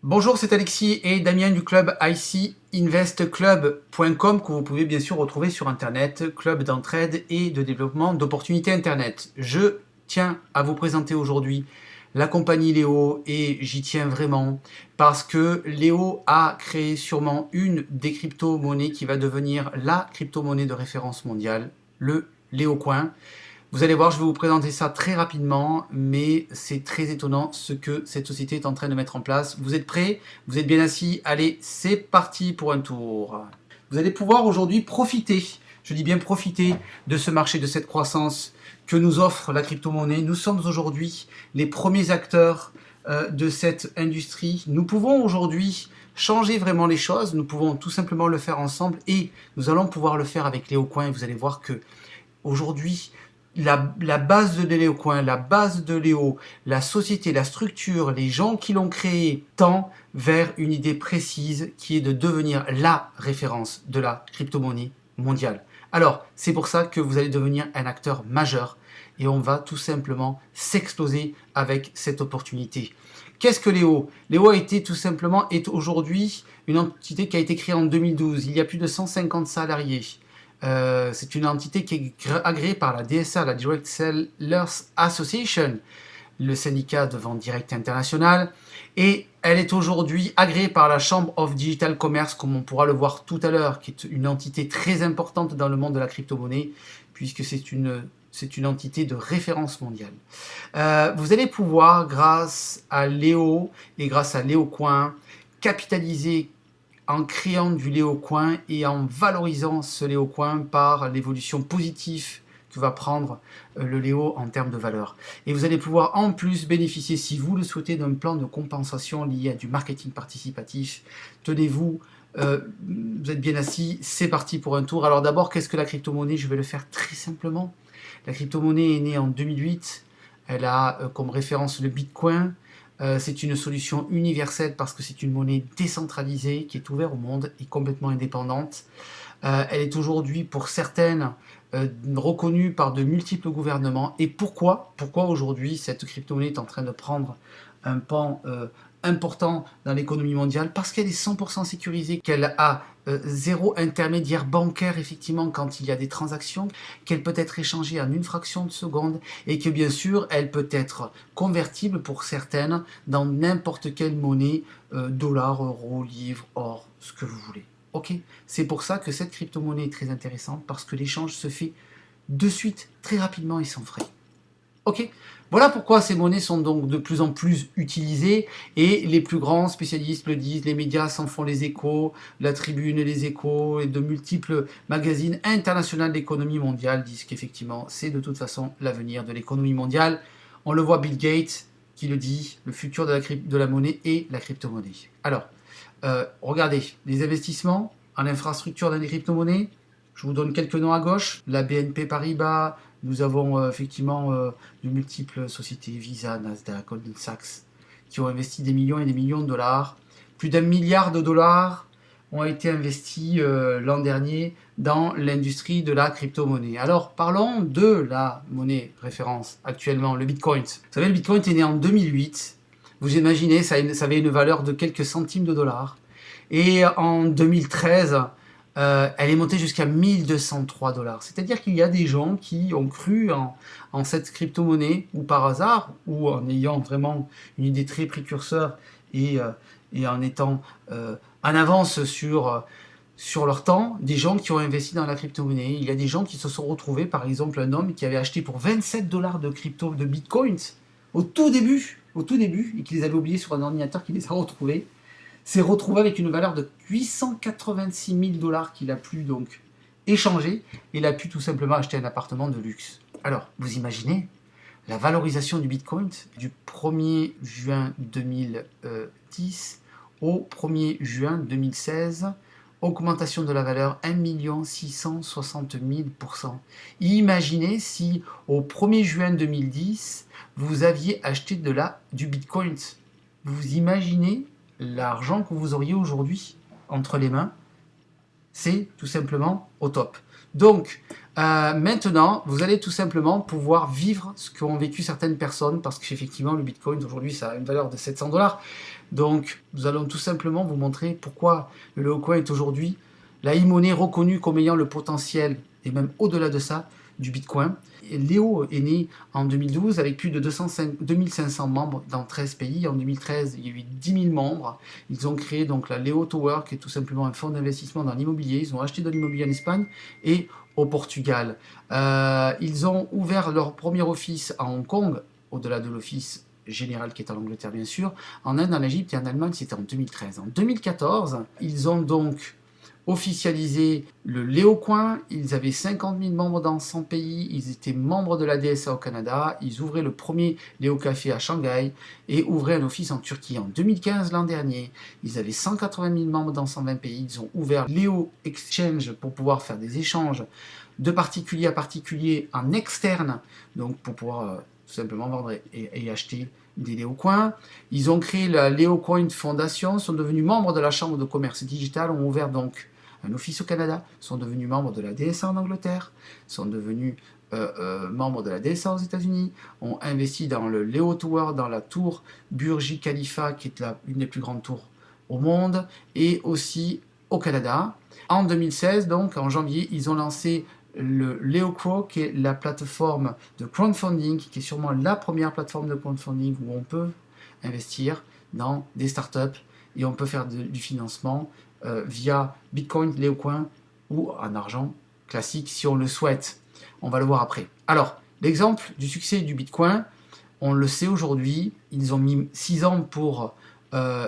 Bonjour, c'est Alexis et Damien du club icinvestclub.com que vous pouvez bien sûr retrouver sur internet, club d'entraide et de développement d'opportunités internet. Je tiens à vous présenter aujourd'hui la compagnie Léo et j'y tiens vraiment parce que Léo a créé sûrement une des crypto-monnaies qui va devenir la crypto-monnaie de référence mondiale, le Léo Coin. Vous allez voir, je vais vous présenter ça très rapidement, mais c'est très étonnant ce que cette société est en train de mettre en place. Vous êtes prêts? Vous êtes bien assis? Allez, c'est parti pour un tour. Vous allez pouvoir aujourd'hui profiter, je dis bien profiter, de ce marché, de cette croissance que nous offre la crypto-monnaie. Nous sommes aujourd'hui les premiers acteurs de cette industrie. Nous pouvons aujourd'hui changer vraiment les choses, nous pouvons tout simplement le faire ensemble et nous allons pouvoir le faire avec Léo Coin. Vous allez voir que aujourd'hui, la base de Léo Coin, la base de Léo, la société, la structure, les gens qui l'ont créé tend vers une idée précise qui est de devenir la référence de la crypto-monnaie mondiale. Alors, c'est pour ça que vous allez devenir un acteur majeur et on va tout simplement s'exploser avec cette opportunité. Qu'est-ce que Léo? Léo a été tout simplement, est aujourd'hui une entité qui a été créée en 2012. Il y a plus de 150 salariés. C'est une entité qui est agréée par la DSA, la Direct Sellers Association, le syndicat de vente directe international, et elle est aujourd'hui agréée par la Chamber of Digital Commerce, comme on pourra le voir tout à l'heure, qui est une entité très importante dans le monde de la crypto-monnaie, puisque c'est une entité de référence mondiale. Vous allez pouvoir, grâce à Léo et grâce à Léo Coin, capitaliser en créant du Léo Coin et en valorisant ce Léo Coin par l'évolution positive que va prendre le Léo en termes de valeur. Et vous allez pouvoir en plus bénéficier, si vous le souhaitez, d'un plan de compensation lié à du marketing participatif. Tenez-vous, vous êtes bien assis, c'est parti pour un tour. Alors d'abord, qu'est-ce que la crypto-monnaie? Je vais le faire très simplement. La crypto-monnaie est née en 2008. Elle a comme référence le Bitcoin. C'est une solution universelle parce que c'est une monnaie décentralisée qui est ouverte au monde et complètement indépendante. Elle est aujourd'hui pour certaines reconnue par de multiples gouvernements. Et pourquoi aujourd'hui cette crypto-monnaie est en train de prendre un pan important dans l'économie mondiale? Parce qu'elle est 100% sécurisée, qu'elle a zéro intermédiaire bancaire effectivement quand il y a des transactions, qu'elle peut être échangée en une fraction de seconde et que bien sûr elle peut être convertible pour certaines dans n'importe quelle monnaie, dollar, euro, livre, or, ce que vous voulez. Ok, c'est pour ça que cette crypto-monnaie est très intéressante parce que l'échange se fait de suite, très rapidement et sans frais. Ok, voilà pourquoi ces monnaies sont donc de plus en plus utilisées et les plus grands spécialistes le disent, les médias s'en font les échos, la Tribune et les Échos et de multiples magazines internationaux d'économie mondiale disent qu'effectivement c'est de toute façon l'avenir de l'économie mondiale. On le voit Bill Gates qui le dit, le futur de la monnaie est la crypto-monnaie. Alors, regardez, les investissements en infrastructure dans les crypto-monnaies, je vous donne quelques noms à gauche, la BNP Paribas, nous avons effectivement de multiples sociétés, Visa, Nasdaq, Goldman Sachs, qui ont investi des millions et des millions de dollars. Plus d'1 milliard de dollars ont été investis l'an dernier dans l'industrie de la crypto-monnaie. Alors parlons de la monnaie référence actuellement, le Bitcoin. Vous savez, le Bitcoin est né en 2008. Vous imaginez, ça avait une valeur de quelques centimes de dollars. Et en 2013, elle est montée jusqu'à 1203 dollars. C'est-à-dire qu'il y a des gens qui ont cru en cette crypto-monnaie, ou par hasard, ou en ayant vraiment une idée très précurseur et en étant en avance sur leur temps, des gens qui ont investi dans la crypto-monnaie. Il y a des gens qui se sont retrouvés, par exemple un homme qui avait acheté pour 27 dollars de crypto, de bitcoins, au tout début, et qui les avait oubliés sur un ordinateur, qui les a retrouvés, s'est retrouvé avec une valeur de 886 000 dollars qu'il a pu donc échanger, et il a pu tout simplement acheter un appartement de luxe. Alors, vous imaginez la valorisation du Bitcoin du 1er juin 2010 au 1er juin 2016, augmentation de la valeur 1 660 000%. Imaginez si au 1er juin 2010, vous aviez acheté du Bitcoin. Vous imaginez l'argent que vous auriez aujourd'hui entre les mains? C'est tout simplement au top. Donc, Maintenant, vous allez tout simplement pouvoir vivre ce qu'ont vécu certaines personnes, parce qu'effectivement, le Bitcoin, aujourd'hui, ça a une valeur de 700 $. Donc, nous allons tout simplement vous montrer pourquoi le Leocoin est aujourd'hui la e-monnaie reconnue comme ayant le potentiel, et même au-delà de ça, du Bitcoin. Et Léo est né en 2012 avec plus de 2500 membres dans 13 pays. En 2013, il y a eu 10 000 membres. Ils ont créé donc la Léo Tower, qui est tout simplement un fonds d'investissement dans l'immobilier. Ils ont acheté de l'immobilier en Espagne et au Portugal. Ils ont ouvert leur premier office à Hong Kong, au-delà de l'office général qui est en Angleterre bien sûr. En Inde, en Égypte et en Allemagne, c'était en 2013. En 2014, ils ont donc officialisé le Léocoin. Ils avaient 50 000 membres dans 100 pays. Ils étaient membres de la DSA au Canada. Ils ouvraient le premier Léo Café à Shanghai et ouvraient un office en Turquie en 2015, l'an dernier. Ils avaient 180 000 membres dans 120 pays. Ils ont ouvert Léo Exchange pour pouvoir faire des échanges de particulier à particulier en externe, donc pour pouvoir tout simplement vendre et acheter des Léocoins. Ils ont créé la Léocoin Foundation, sont devenus membres de la Chambre de commerce digital, ont ouvert donc un office au Canada, sont devenus membres de la DSA en Angleterre, sont devenus membres de la DSA aux États-Unis, ont investi dans le Léo Tower, dans la tour Burj Khalifa, qui est une des plus grandes tours au monde, et aussi au Canada. En 2016, donc en janvier, ils ont lancé le LeoCrow, qui est la plateforme de crowdfunding, qui est sûrement la première plateforme de crowdfunding où on peut investir dans des startups et on peut faire du financement via Bitcoin, Léocoin ou en argent classique si on le souhaite. On va le voir après. Alors, l'exemple du succès du Bitcoin, on le sait aujourd'hui, ils ont mis 6 ans pour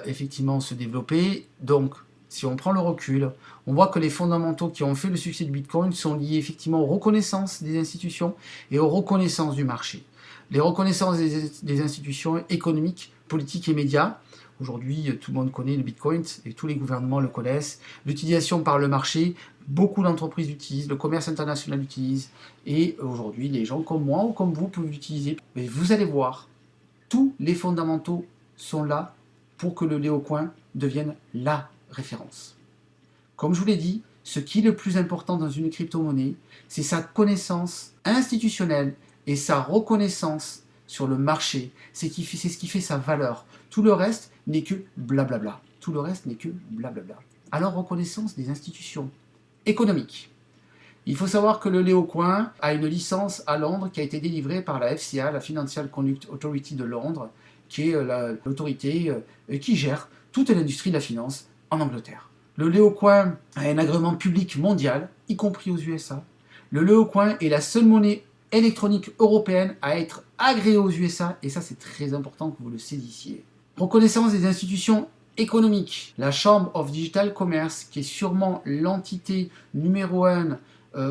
effectivement se développer. Donc, si on prend le recul, on voit que les fondamentaux qui ont fait le succès du Bitcoin sont liés effectivement aux reconnaissances des institutions et aux reconnaissances du marché. Les reconnaissances des institutions économiques, politiques et médias. Aujourd'hui, tout le monde connaît le Bitcoin et tous les gouvernements le connaissent. L'utilisation par le marché, beaucoup d'entreprises l'utilisent, le commerce international l'utilise. Et aujourd'hui, les gens comme moi ou comme vous peuvent l'utiliser. Mais vous allez voir, tous les fondamentaux sont là pour que le Léocoin devienne la référence. Comme je vous l'ai dit, ce qui est le plus important dans une crypto-monnaie, c'est sa connaissance institutionnelle et sa reconnaissance sur le marché. C'est ce qui fait sa valeur. Tout le reste n'est que blablabla. Tout le reste n'est que blablabla. Alors, reconnaissance des institutions économiques. Il faut savoir que le Léocoin a une licence à Londres qui a été délivrée par la FCA, la Financial Conduct Authority de Londres, qui est l'autorité qui gère toute l'industrie de la finance en Angleterre. Le Léocoin a un agrément public mondial, y compris aux USA. Le Léocoin est la seule monnaie électronique européenne à être agréée aux USA, et ça c'est très important que vous le saisissiez. Reconnaissance des institutions économiques. La Chamber of Digital Commerce, qui est sûrement l'entité numéro 1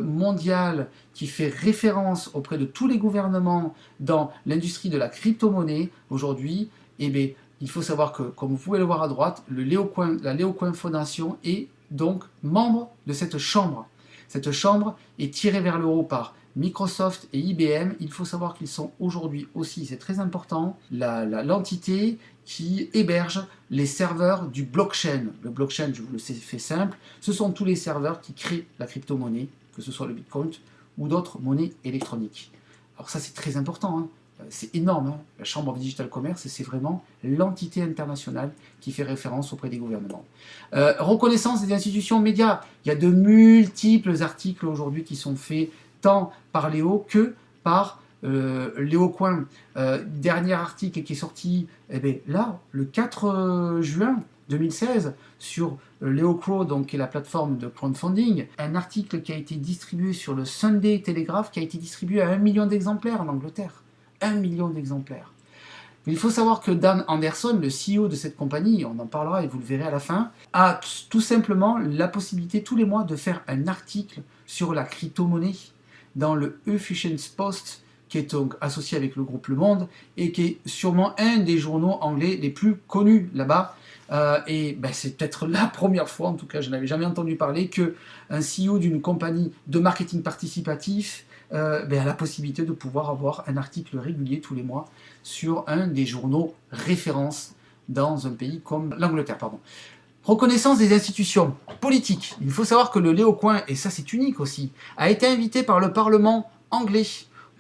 mondiale qui fait référence auprès de tous les gouvernements dans l'industrie de la crypto-monnaie aujourd'hui, eh bien, il faut savoir que, comme vous pouvez le voir à droite, la Léocoin Foundation est donc membre de cette chambre. Cette chambre est tirée vers le haut par Microsoft et IBM. Il faut savoir qu'ils sont aujourd'hui aussi, c'est très important, l'entité qui héberge les serveurs du blockchain. Le blockchain, je vous le fais simple, ce sont tous les serveurs qui créent la crypto-monnaie, que ce soit le Bitcoin ou d'autres monnaies électroniques. Alors ça, c'est très important, hein. C'est énorme, hein. La Chambre of Digital Commerce, c'est vraiment l'entité internationale qui fait référence auprès des gouvernements. Reconnaissance des institutions médias. Il y a de multiples articles aujourd'hui qui sont faits tant par Léo que par Léocoin. Dernier article qui est sorti là, le 4 juin 2016, sur LeoCrow, donc, qui est la plateforme de crowdfunding. Un article qui a été distribué sur le Sunday Telegraph, qui a été distribué à 1 million d'exemplaires en Angleterre. 1 million d'exemplaires. Il faut savoir que Dan Anderson, le CEO de cette compagnie, on en parlera et vous le verrez à la fin, a tout simplement la possibilité tous les mois de faire un article sur la crypto-monnaie dans le Efficiency Post, qui est donc associé avec le groupe Le Monde et qui est sûrement un des journaux anglais les plus connus là-bas. C'est peut-être la première fois, en tout cas je n'avais jamais entendu parler, qu'un CEO d'une compagnie de marketing participatif a la possibilité de pouvoir avoir un article régulier tous les mois sur un des journaux référence dans un pays comme l'Angleterre. Reconnaissance des institutions politiques. Il faut savoir que le Léo Coin, et ça c'est unique aussi, a été invité par le Parlement anglais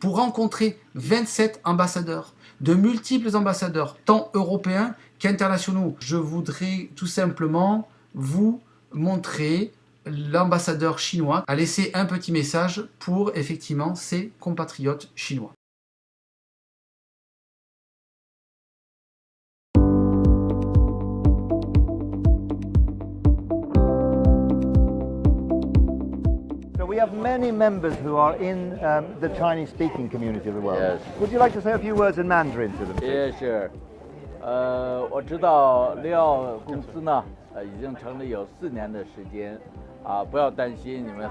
pour rencontrer 27 ambassadeurs, de multiples ambassadeurs, tant européens qu'internationaux. Je voudrais tout simplement vous montrer l'ambassadeur chinois a laissé un petit message pour effectivement ses compatriotes chinois. We have many members who are in the Chinese-speaking community of the world. Yes. Would you like to say a few words in Mandarin to them? Yeah, sure. 我知道利奥公司呢，已经成立有4年的时间，不要担心，你们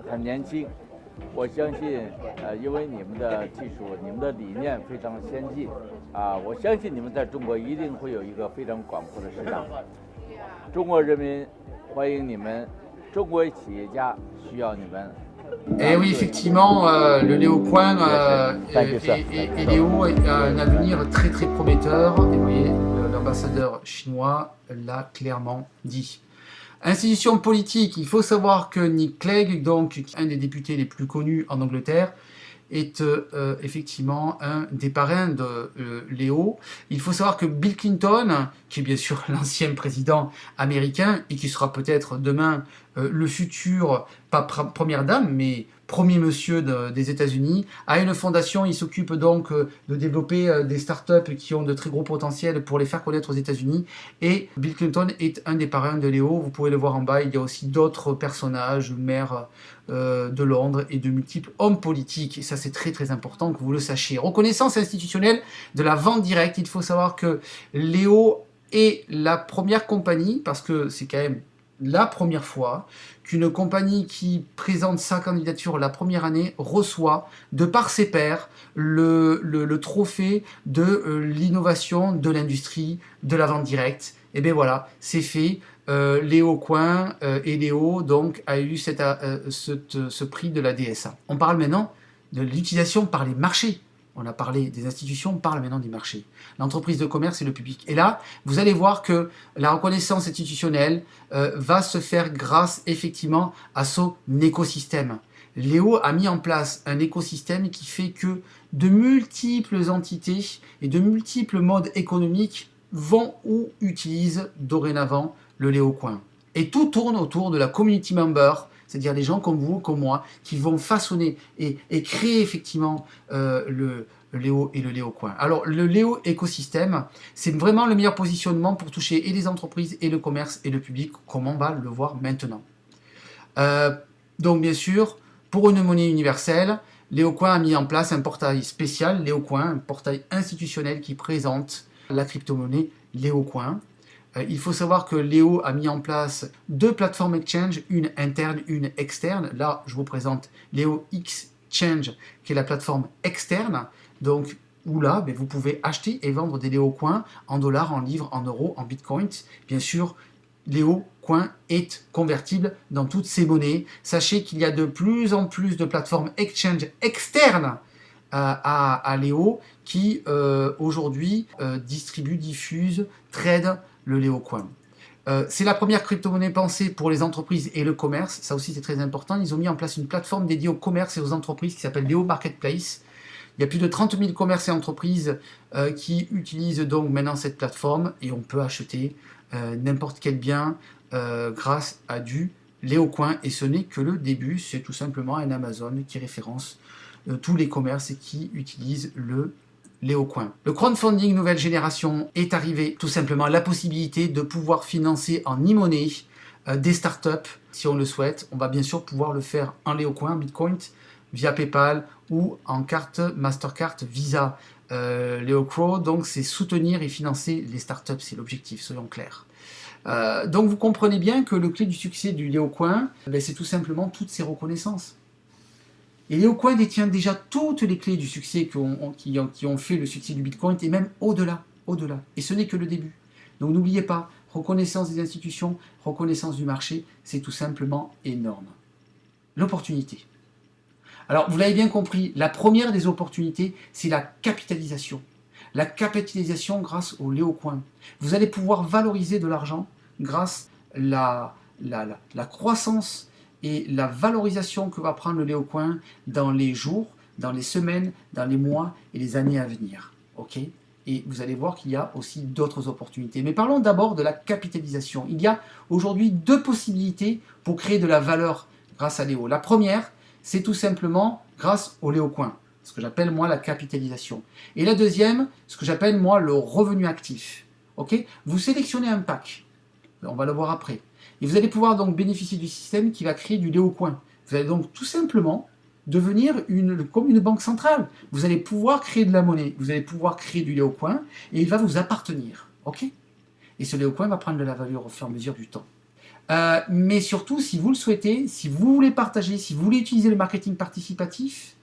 很年轻。我相信，因为你们的技术、你们的理念非常先进，我相信你们在中国一定会有一个非常广阔的市场。中国人民欢迎你们。 Et oui, effectivement, le Léo Coin et Léo a un avenir très très prometteur. Et vous voyez, l'ambassadeur chinois l'a clairement dit. Institution politique, il faut savoir que Nick Clegg, donc un des députés les plus connus en Angleterre, est effectivement un des parrains de Léo. Il faut savoir que Bill Clinton, qui est bien sûr l'ancien président américain et qui sera peut-être demain le futur, pas première dame, mais premier monsieur des États-Unis, a une fondation. Il s'occupe donc de développer des startups qui ont de très gros potentiel pour les faire connaître aux États-Unis. Et Bill Clinton est un des parrains de Léo. Vous pouvez le voir en bas. Il y a aussi d'autres personnages, maires de Londres et de multiples hommes politiques. Et ça, c'est très très important que vous le sachiez. Reconnaissance institutionnelle de la vente directe. Il faut savoir que Léo est la première compagnie, parce que c'est quand même la première fois qu'une compagnie qui présente sa candidature la première année reçoit, de par ses pairs, le trophée de l'innovation de l'industrie de la vente directe. Et bien voilà, c'est fait. Léo Coin et Léo donc a eu ce prix de la DSA. On parle maintenant de l'utilisation par les marchés. On a parlé des institutions, on parle maintenant des marchés. L'entreprise de commerce et le public. Et là, vous allez voir que la reconnaissance institutionnelle va se faire grâce effectivement à son écosystème. Léo a mis en place un écosystème qui fait que de multiples entités et de multiples modes économiques vont ou utilisent dorénavant le Léo Coin. Et tout tourne autour de la community member, c'est-à-dire les gens comme vous, comme moi, qui vont façonner et créer effectivement le Léo et le Léo Coin. Alors le Léo écosystème, c'est vraiment le meilleur positionnement pour toucher et les entreprises et le commerce et le public, comme on va le voir maintenant. Donc bien sûr, pour une monnaie universelle, Léo Coin a mis en place un portail spécial, Léo Coin, un portail institutionnel qui présente la crypto-monnaie Léo Coin. Il faut savoir que Léo a mis en place 2 plateformes exchange, une interne, une externe. Là, je vous présente Léo Exchange, qui est la plateforme externe. Donc, où là, vous pouvez acheter et vendre des Léo Coin en dollars, en livres, en euros, en bitcoins. Bien sûr, Léo Coin est convertible dans toutes ces monnaies. Sachez qu'il y a de plus en plus de plateformes exchange externes à Léo qui aujourd'hui distribuent, diffusent, trade le Léo Coin. C'est la première crypto-monnaie pensée pour les entreprises et le commerce. Ça aussi, c'est très important. Ils ont mis en place une plateforme dédiée au commerce et aux entreprises qui s'appelle Léo Marketplace. Il y a plus de 30 000 commerces et entreprises qui utilisent donc maintenant cette plateforme et on peut acheter n'importe quel bien grâce à du Léo Coin. Et ce n'est que le début, c'est tout simplement un Amazon qui référence tous les commerces qui utilisent le Léo Coin. Le crowdfunding nouvelle génération est arrivé, tout simplement la possibilité de pouvoir financer en e-money des startups si on le souhaite. On va bien sûr pouvoir le faire en Léo Coin, Bitcoin, via PayPal ou en carte Mastercard, Visa, Léo Crow. Donc c'est soutenir et financer les startups, c'est l'objectif, soyons clairs. Donc vous comprenez bien que le clé du succès du Léo Coin, c'est tout simplement toutes ces reconnaissances. Et Léo Coin détient déjà toutes les clés du succès qui ont fait le succès du Bitcoin et même au-delà. Et ce n'est que le début. Donc n'oubliez pas, reconnaissance des institutions, reconnaissance du marché, c'est tout simplement énorme. L'opportunité. Alors vous l'avez bien compris, la première des opportunités, c'est la capitalisation. la capitalisation grâce au Léo-Coin. Vous allez pouvoir valoriser de l'argent grâce à la croissance et la valorisation que va prendre le Léo-Coin dans les jours, dans les semaines, dans les mois et les années à venir. Ok ? Et vous allez voir qu'il y a aussi d'autres opportunités. Mais parlons d'abord de la capitalisation. Il y a aujourd'hui deux possibilités pour créer de la valeur grâce à Léo. La première, c'est tout simplement grâce au Léo-Coin, ce que j'appelle moi la capitalisation. Et la deuxième, ce que j'appelle moi le revenu actif. Ok ? Vous sélectionnez un pack, on va le voir après, et vous allez pouvoir donc bénéficier du système qui va créer du Léo-Coin. Vous allez donc tout simplement devenir comme une banque centrale. Vous allez pouvoir créer de la monnaie, vous allez pouvoir créer du Léo-Coin, et il va vous appartenir. Ok ? Et ce Léo-Coin va prendre de la valeur au fur et à mesure du temps. Mais surtout, si vous le souhaitez, si vous voulez partager, si vous voulez utiliser le marketing participatif,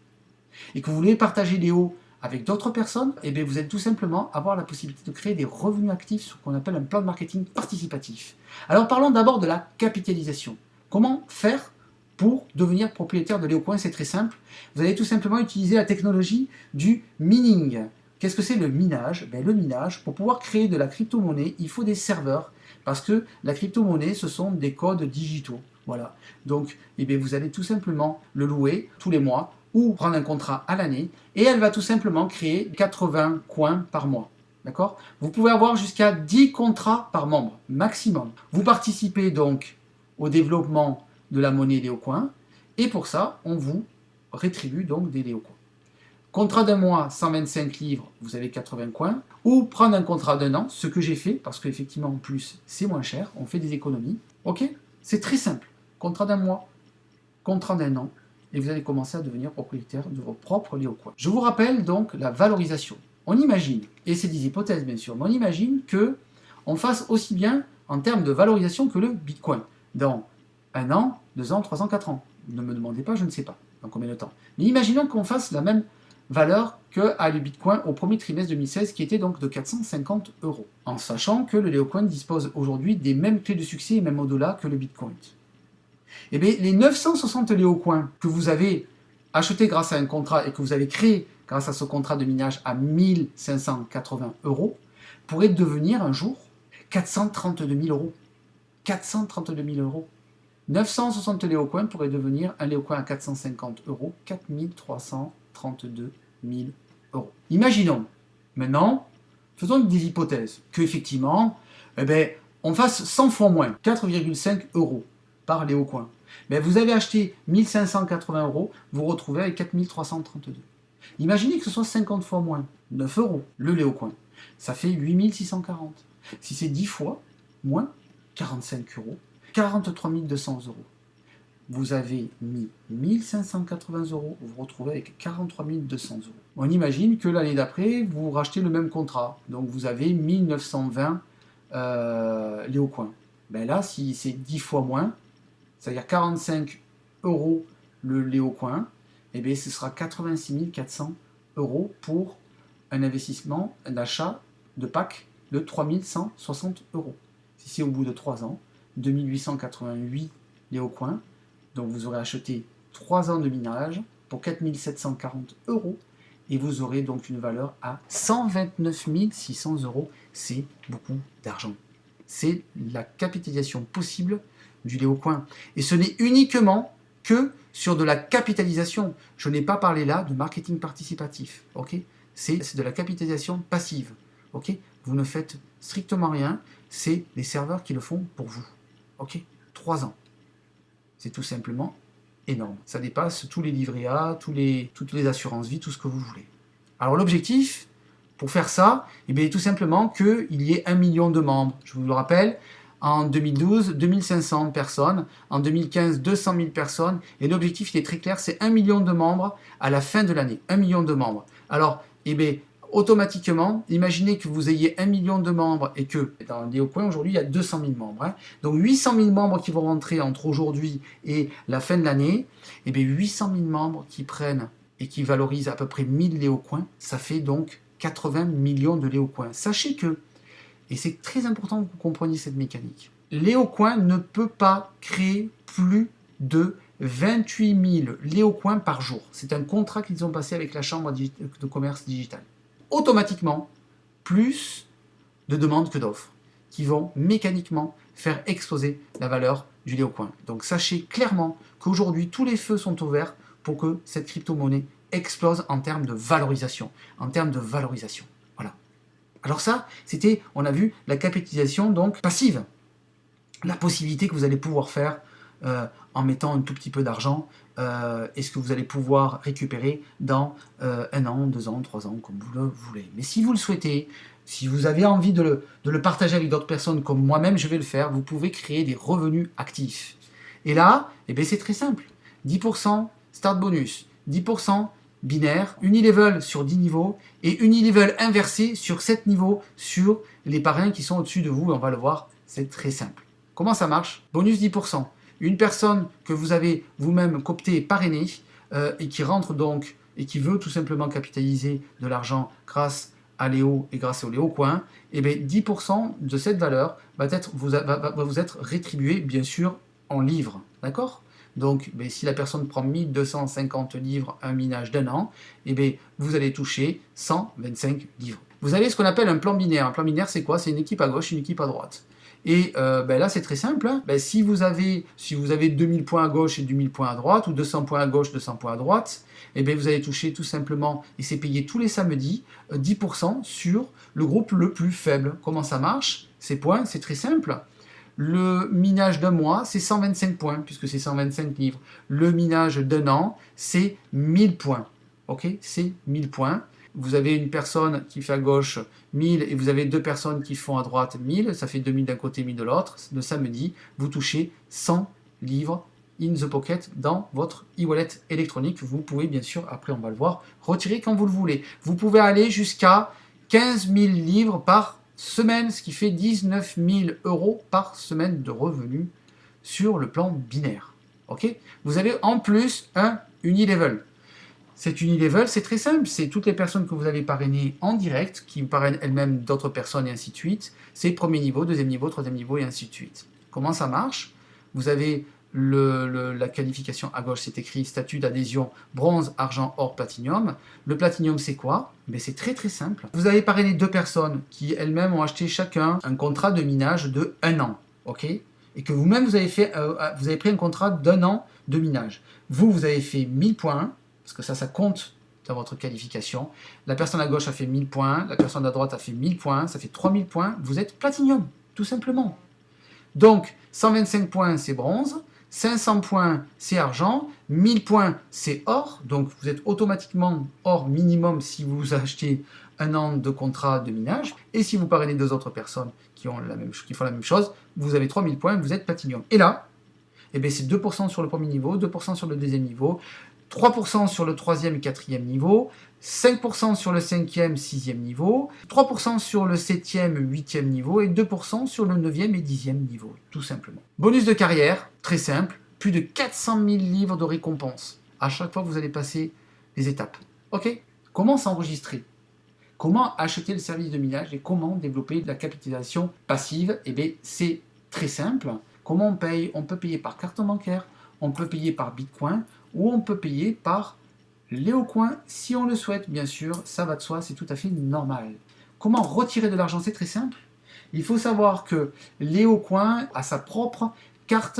et que vous voulez partager Léo avec d'autres personnes, eh bien vous allez tout simplement avoir la possibilité de créer des revenus actifs sur ce qu'on appelle un plan de marketing participatif. Alors parlons d'abord de la capitalisation. Comment faire pour devenir propriétaire de Léo-Coin? C'est très simple. Vous allez tout simplement utiliser la technologie du mining. Qu'est-ce que c'est le minage? Le minage, pour pouvoir créer de la crypto-monnaie, il faut des serveurs, parce que la crypto-monnaie, ce sont des codes digitaux. Voilà. Donc, eh bien, vous allez tout simplement le louer tous les mois, ou prendre un contrat à l'année, et elle va tout simplement créer 80 coins par mois. D'accord? Vous pouvez avoir jusqu'à 10 contrats par membre, maximum. Vous participez donc au développement de la monnaie Léo-Coin, et pour ça, on vous rétribue donc des Léo-Coins. Contrat d'un mois, 125 livres, vous avez 80 coins, ou prendre un contrat d'un an, ce que j'ai fait, parce qu'effectivement, en plus, c'est moins cher, on fait des économies. Ok? C'est très simple. Contrat d'un mois, contrat d'un an, et vous allez commencer à devenir propriétaire de vos propres Léo-Coins. Je vous rappelle donc la valorisation. On imagine, et c'est des hypothèses bien sûr, mais on imagine qu'on fasse aussi bien en termes de valorisation que le Bitcoin. Dans 1 an, 2 ans, 3 ans, 4 ans. Ne me demandez pas, je ne sais pas dans combien de temps. Mais imaginons qu'on fasse la même valeur que a le Bitcoin au premier trimestre 2016, qui était donc de 450 €. En sachant que le Léo-Coin dispose aujourd'hui des mêmes clés de succès et même au-delà que le Bitcoin. Eh bien, les 960 Léo-Coins que vous avez achetés grâce à un contrat et que vous avez créé grâce à ce contrat de minage à 1 580 € pourraient devenir un jour 432 000 €. 432 000 €. 960 Léo-Coins pourraient devenir un Léo-Coin à 450 €, 4 332 000 €. Imaginons, maintenant, faisons des hypothèses, qu'effectivement, on fasse 100 fois moins, 4,5 € par Léo-Coin. Mais vous avez acheté 1 580 €, vous vous retrouvez avec 4 332 €. Imaginez que ce soit 50 fois moins, 9 € le Léo-Coin. Ça fait 8 640. Si c'est 10 fois moins, 45 €, 43 200 €. Vous avez mis 1 580 €, vous vous retrouvez avec 43 200 €. On imagine que l'année d'après, vous rachetez le même contrat. Donc vous avez 1 920 Léo-Coin. Là, si c'est 10 fois moins, c'est-à-dire 45 € le Léo-Coin, ce sera 86 400 € pour un investissement, un achat de pack de 3 160 €. Si c'est au bout de 3 ans, 2888 Léo-Coin, donc vous aurez acheté 3 ans de minage pour 4 740 € et vous aurez donc une valeur à 129 600 €. C'est beaucoup d'argent. C'est la capitalisation possible du Léo-Coin. Et ce n'est uniquement que sur de la capitalisation. Je n'ai pas parlé là de marketing participatif. Okay, c'est de la capitalisation passive. Okay, vous ne faites strictement rien. C'est les serveurs qui le font pour vous. Okay, 3 ans. C'est tout simplement énorme. Ça dépasse tous les livrets A, toutes les assurances vie, tout ce que vous voulez. Alors l'objectif, pour faire ça, tout simplement qu'il y ait 1 million de membres. Je vous le rappelle, en 2012, 2500 personnes, en 2015, 200 000 personnes, et l'objectif il est très clair, c'est 1 million de membres à la fin de l'année. 1 million de membres. Alors, automatiquement, imaginez que vous ayez 1 million de membres et que dans Léo-Coin, aujourd'hui, il y a 200 000 membres. Donc 800 000 membres qui vont rentrer entre aujourd'hui et la fin de l'année, 800 000 membres qui prennent et qui valorisent à peu près 1000 Léo-Coins, ça fait donc 80 millions de Léo-Coins. Sachez que, et c'est très important que vous compreniez cette mécanique, Léo-Coin ne peut pas créer plus de 28 000 Léo-Coins par jour. C'est un contrat qu'ils ont passé avec la Chambre de commerce digitale. Automatiquement, plus de demandes que d'offres, qui vont mécaniquement faire exploser la valeur du Léocoin. Donc sachez clairement qu'aujourd'hui, tous les feux sont ouverts pour que cette crypto-monnaie explose en termes de valorisation. Voilà. Alors ça, c'était, on a vu, la capitalisation donc passive. La possibilité que vous allez pouvoir faire en mettant un tout petit peu d'argent et ce que vous allez pouvoir récupérer dans 1 an, 2 ans, 3 ans, comme vous le voulez. Mais si vous le souhaitez, si vous avez envie de le partager avec d'autres personnes comme moi-même, je vais le faire, vous pouvez créer des revenus actifs. Et là, eh bien, c'est très simple. 10% start bonus, 10% binaire, unilevel sur 10 niveaux et unilevel inversé sur 7 niveaux sur les parrains qui sont au-dessus de vous. Et on va le voir, c'est très simple. Comment ça marche? Bonus 10%. Une personne que vous avez vous-même cooptée et parrainée et qui rentre donc et qui veut tout simplement capitaliser de l'argent grâce à Léo et grâce au Léocoin, et bien 10% de cette valeur va vous être rétribué bien sûr en livres. D'accord? Donc si la personne prend 1250 livres un minage d'1 an, et bien vous allez toucher 125 livres. Vous avez ce qu'on appelle un plan binaire. Un plan binaire, c'est quoi? C'est une équipe à gauche, une équipe à droite. Et là, c'est très simple. Hein. Si vous avez 2000 points à gauche et 2000 points à droite, ou 200 points à gauche, 200 points à droite, et bien vous allez toucher tout simplement, et c'est payé tous les samedis, 10% sur le groupe le plus faible. Comment ça marche? Ces points, c'est très simple. Le minage d'un mois, c'est 125 points, puisque c'est 125 livres. Le minage d'un an, c'est 1000 points. Ok? C'est 1000 points. Vous avez une personne qui fait à gauche 1000 et vous avez 2 personnes qui font à droite 1000, ça fait 2000 d'un côté, 1000 de l'autre. Le samedi, vous touchez 100 livres in the pocket dans votre e-wallet électronique. Vous pouvez bien sûr, après on va le voir, retirer quand vous le voulez. Vous pouvez aller jusqu'à 15 000 livres par semaine, ce qui fait 19 000 € par semaine de revenus sur le plan binaire. Ok? Vous avez en plus un unilevel. Cet unilevel, c'est très simple, c'est toutes les personnes que vous avez parrainées en direct, qui parrainent elles-mêmes d'autres personnes et ainsi de suite. C'est premier niveau, deuxième niveau, troisième niveau et ainsi de suite. Comment ça marche? Vous avez la qualification à gauche, c'est écrit statut d'adhésion bronze, argent, or, platinium. Le platinium, c'est quoi? C'est très très simple. Vous avez parrainé 2 personnes qui elles-mêmes ont acheté chacun un contrat de minage de 1 an. Ok? Et que vous-même, vous avez pris un contrat d'1 an de minage. Vous avez fait 1000 points, parce que ça compte dans votre qualification. La personne à gauche a fait 1000 points, la personne à droite a fait 1000 points, ça fait 3000 points, vous êtes platinium, tout simplement. Donc, 125 points, c'est bronze, 500 points, c'est argent, 1000 points, c'est or, donc vous êtes automatiquement or minimum si vous achetez 1 an de contrat de minage, et si vous parrainez 2 autres personnes qui font la même chose, vous avez 3000 points, vous êtes platinium. Et là, c'est 2% sur le premier niveau, 2% sur le deuxième niveau, 3% sur le 3e et 4e niveau, 5% sur le 5e, 6e niveau, 3% sur le 7e, 8e niveau et 2% sur le 9e et 10e niveau, tout simplement. Bonus de carrière, très simple, plus de 400 000 livres de récompenses. À chaque fois que vous allez passer les étapes. Ok? Comment s'enregistrer? Comment acheter le service de minage et comment développer de la capitalisation passive? C'est très simple. Comment on paye? On peut payer par carte bancaire, on peut payer par Bitcoin, ou on peut payer par Léocoin si on le souhaite, bien sûr, ça va de soi, c'est tout à fait normal. Comment retirer de l'argent? C'est très simple. Il faut savoir que Léocoin a sa propre carte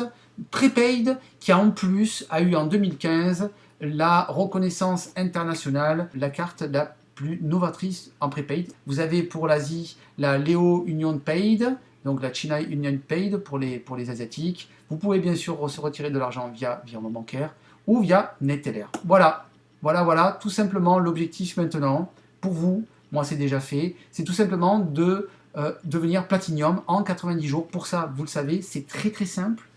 prépaid qui en plus a eu en 2015 la reconnaissance internationale, la carte la plus novatrice en prépaid. Vous avez pour l'Asie la Léo Union Paid, donc la China Union Paid pour les Asiatiques. Vous pouvez bien sûr se retirer de l'argent via virement bancaire ou via Neteller. Voilà, tout simplement l'objectif maintenant, pour vous, moi c'est déjà fait, c'est tout simplement de devenir platinium en 90 jours. Pour ça, vous le savez, c'est très très simple,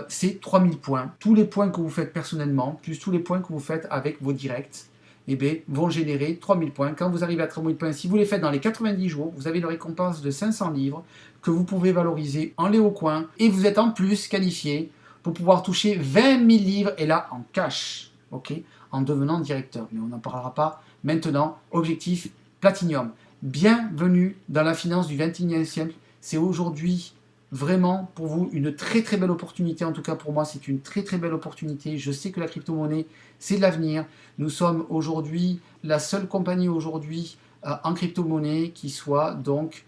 c'est 3000 points. Tous les points que vous faites personnellement, plus tous les points que vous faites avec vos directs, vont générer 3000 points. Quand vous arrivez à 3000 points, si vous les faites dans les 90 jours, vous avez une récompense de 500 livres que vous pouvez valoriser en Léocoin et vous êtes en plus qualifié pour pouvoir toucher 20 000 livres et là en cash, ok, en devenant directeur. Mais on n'en parlera pas maintenant. Objectif platinium. Bienvenue dans la finance du 21e siècle. C'est aujourd'hui vraiment pour vous une très très belle opportunité. En tout cas pour moi, c'est une très très belle opportunité. Je sais que la crypto-monnaie, c'est de l'avenir. Nous sommes aujourd'hui la seule compagnie aujourd'hui en crypto-monnaie qui soit donc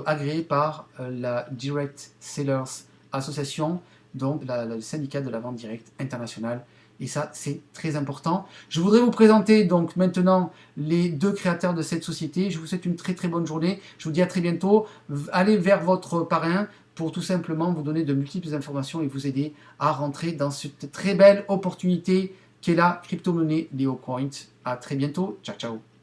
agréé par la Direct Sellers Association, donc le syndicat de la vente directe internationale. Et ça, c'est très important. Je voudrais vous présenter donc maintenant les deux créateurs de cette société. Je vous souhaite une très très bonne journée. Je vous dis à très bientôt. Allez vers votre parrain pour tout simplement vous donner de multiples informations et vous aider à rentrer dans cette très belle opportunité qu'est la crypto-monnaie LeoCoin. À très bientôt. Ciao, ciao.